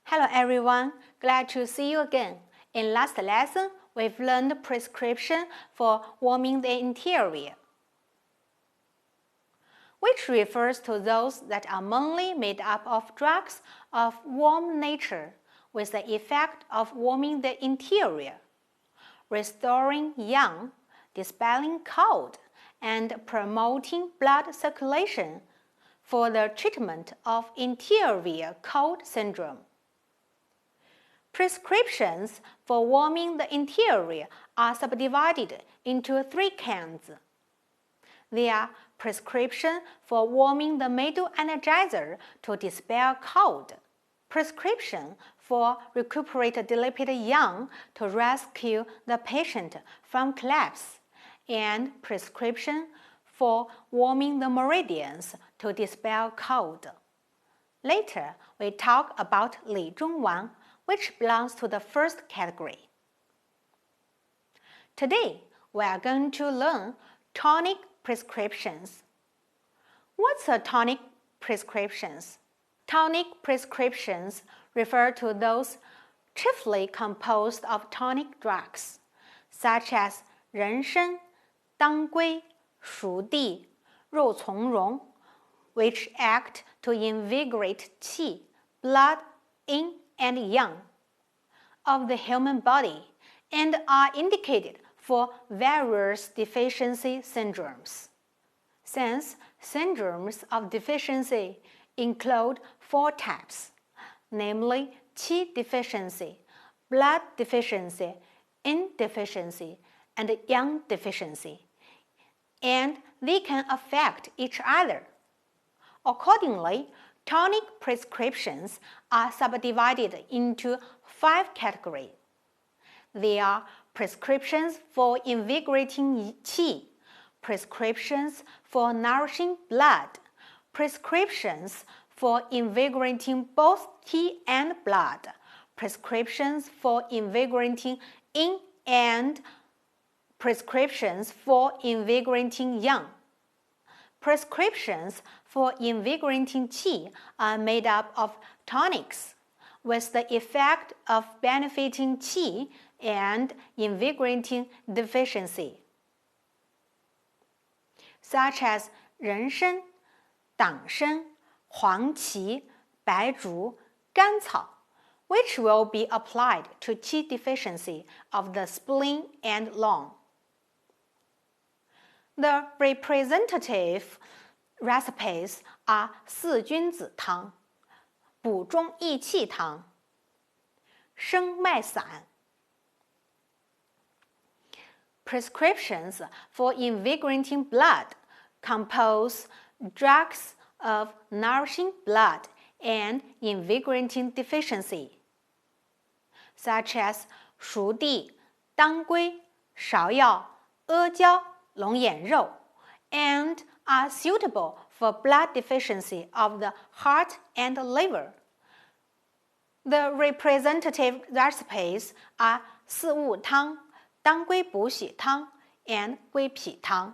Hello everyone, glad to see you again. In last lesson, we've learned prescription for warming the interior, which refers to those that are mainly made up of drugs of warm nature with the effect of warming the interior, restoring yang, dispelling cold, and promoting blood circulation for the treatment of interior cold syndrome. Prescriptions for warming the interior are subdivided into three kinds. They are prescription for warming the middle energizer to dispel cold, prescription for recuperate depleted yang to rescue the patient from collapse, and prescription for warming the meridians to dispel cold. Later, we talk about Li Zhongwang, which belongs to the first category. Today, we are going to learn tonic prescriptions. What's a tonic prescriptions? Tonic prescriptions refer to those chiefly composed of tonic drugs, such as 人参、当归、熟地、肉苁蓉, which act to invigorate qi, blood, yin and yang of the human body and are indicated for various deficiency syndromes. Since syndromes of deficiency include four types, namely qi deficiency, blood deficiency, yin deficiency, and yang deficiency, and they can affect each other. Accordingly, tonic prescriptions are subdivided into 5 categories. They are prescriptions for invigorating qi, prescriptions for nourishing blood, prescriptions for invigorating both qi and blood, prescriptions for invigorating yin, and prescriptions for invigorating yang. Prescriptions for invigorating qi are made up of tonics with the effect of benefiting qi and invigorating deficiency, such as 人参、党参、黄芪、白术、甘草, which will be applied to qi deficiency of the spleen and lung. The representative recipes are 四君子汤、补中益气汤、生脉散. Prescriptions for invigorating blood compose drugs of nourishing blood and invigorating deficiency, such as 熟地、当归、芍药、阿胶、龙眼肉, and are suitable for blood deficiency of the heart and liver. The representative recipes are 四物汤、当归补血汤 and 归脾汤.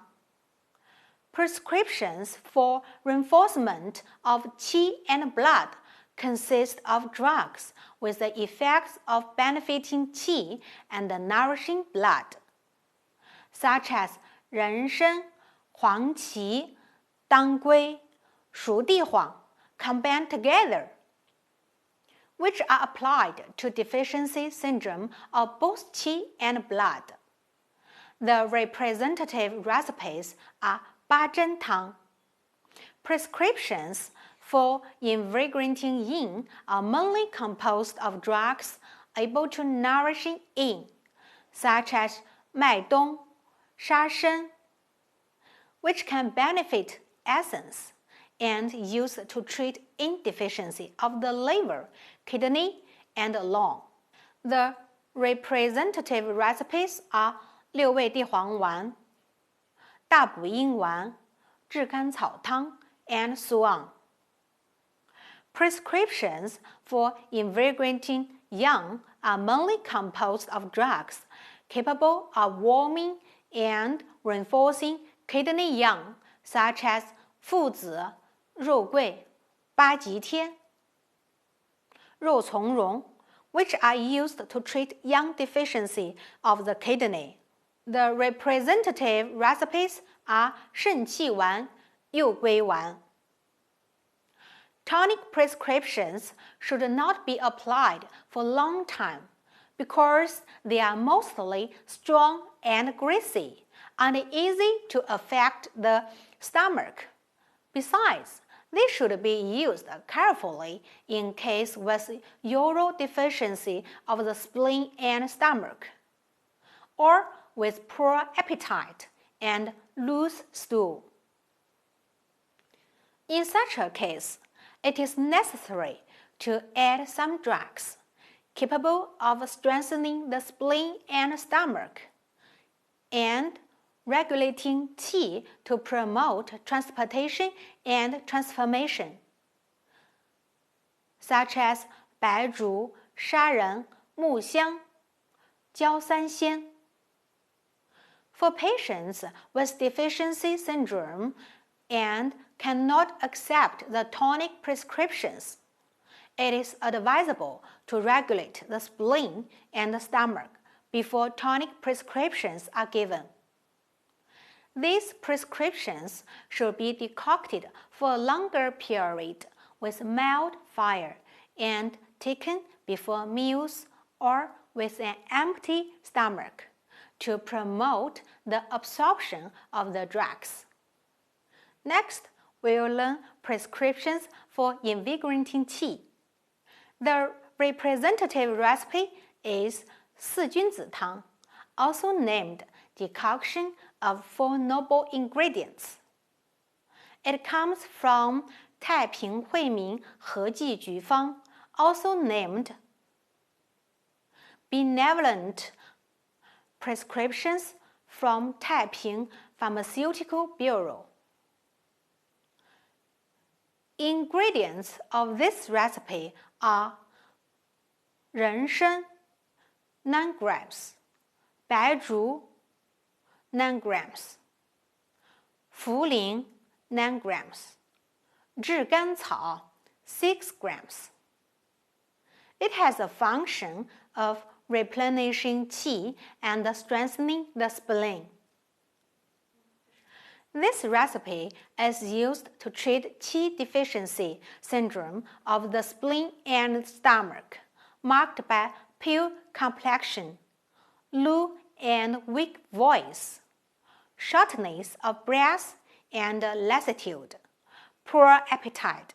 Prescriptions for reinforcement of qi and blood consist of drugs with the effects of benefiting qi and nourishing blood, such as 人参、黄芪、当归、熟地黄 combined together, which are applied to deficiency syndrome of both qi and blood. The representative recipes are 八珍汤. Prescriptions for invigorating yin are mainly composed of drugs able to nourish yin, such as 麦冬、沙参, which can benefit essence and used to treat yin deficiency of the liver, kidney, and lung. The representative recipes are 六味地黄丸、大补阴丸、炙甘草汤 and so on. Prescriptions for invigorating yang are mainly composed of drugs capable of warming and reinforcing kidney yang, such as 附子、肉桂、八极天.肉苁蓉, which are used to treat iron deficiency of the kidney. The representative recipes are 肾气丸、右归丸. Tonic prescriptions should not be applied for a long time because they are mostly strong and greasy and easy to affect the stomach. Besides, they should be used carefully in case with urinary deficiency of the spleen and stomach, or with poor appetite and loose stool. In such a case, it is necessary to add some drugs capable of strengthening the spleen and stomach and regulating qi to promote transportation and transformation, such as 白术、砂仁、木香、焦三仙. For patients with deficiency syndrome and cannot accept the tonic prescriptions, it is advisable to regulate the spleen and the stomach before tonic prescriptions are given. These prescriptions should be decocted for a longer period with mild fire and taken before meals or with an empty stomach to promote the absorption of the drugs. Next, we will learn prescriptions for invigorating qi. The representative recipe is 四君子汤, also named decoction of 4 noble ingredients. It comes from 太平惠民和剂局方, also named benevolent prescriptions from Taiping Pharmaceutical Bureau. Ingredients of this recipe are 人参 9 grams, 白术 9 grams, 茯苓 9 grams, 炙甘草 6 grams. It has a function of replenishing qi and strengthening the spleen. This recipe is used to treat qi deficiency syndrome of the spleen and stomach, marked by pale complexion, low and weak voice, shortness of breath and lassitude, poor appetite,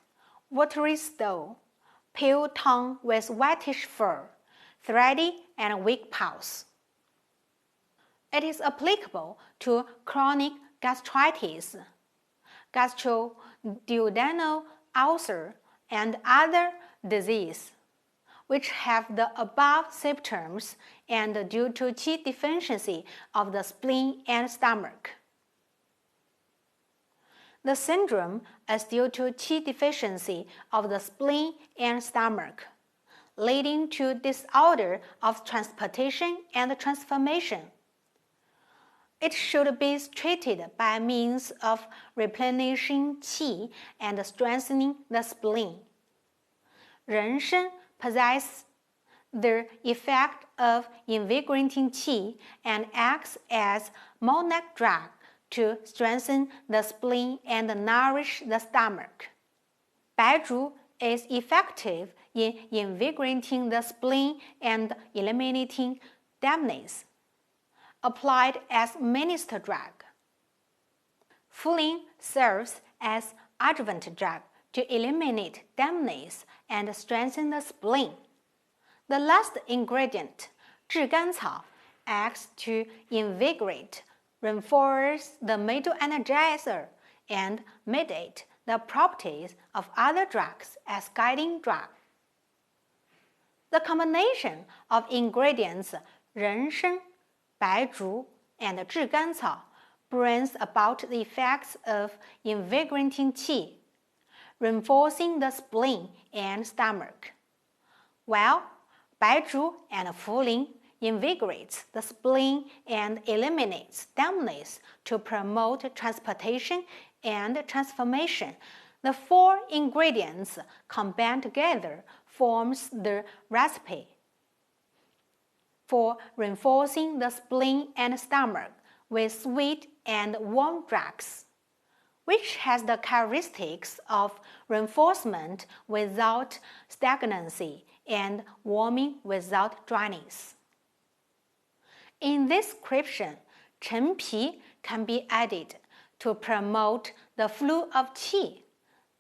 watery stool, pale tongue with whitish fur, thready and weak pulse. It is applicable to chronic gastritis, gastroduodenal ulcer, and other diseases which have the above symptoms and due to qi deficiency of the spleen and stomach. The syndrome is due to qi deficiency of the spleen and stomach, leading to disorder of transportation and transformation. It should be treated by means of replenishing qi and strengthening the spleen. 人参 possesses the effect of invigorating qi and acts as monarch drug to strengthen the spleen and nourish the stomach. 白术 is effective in invigorating the spleen and eliminating dampness, applied as minister drug. 茯苓 serves as adjuvant drug to eliminate dampness and strengthen the spleen. The last ingredient, 炙甘草, acts to invigorate, reinforce the middle energizer, and mediate the properties of other drugs as guiding drug. The combination of ingredients 人参, 白术, and 炙甘草 brings about the effects of invigorating qi, reinforcing the spleen and stomach, while 白术 and 茯苓 invigorates the spleen and eliminates dampness to promote transportation and transformation. The 4 ingredients combine together forms the recipe for reinforcing the spleen and stomach with sweet and warm drugs, which has the characteristics of reinforcement without stagnancy and warming without dryness. In this description, 陈皮 can be added to promote the flow of qi.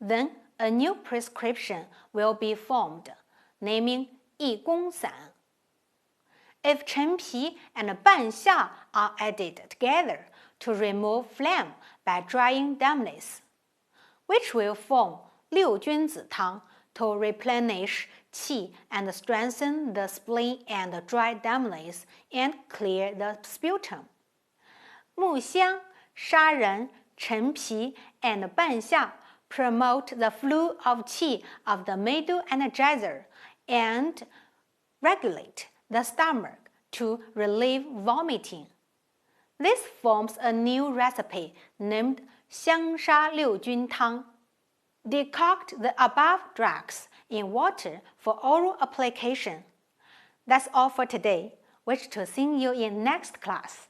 Then a new prescription will be formed, naming 益功散. If 陈皮 and 半夏 are added together to remove phlegm by drying dampness, which will form 六君子汤 to replenish qi and strengthen the spleen and dry dampness and clear the sputum. 木香、砂仁、陈皮 and 半夏 promote the flow of qi of the middle energizer and regulate the stomach to relieve vomiting. This forms a new recipe named 香砂六君汤. Decoct the above drugs in water for oral application. That's all for today. Wish to see you in next class.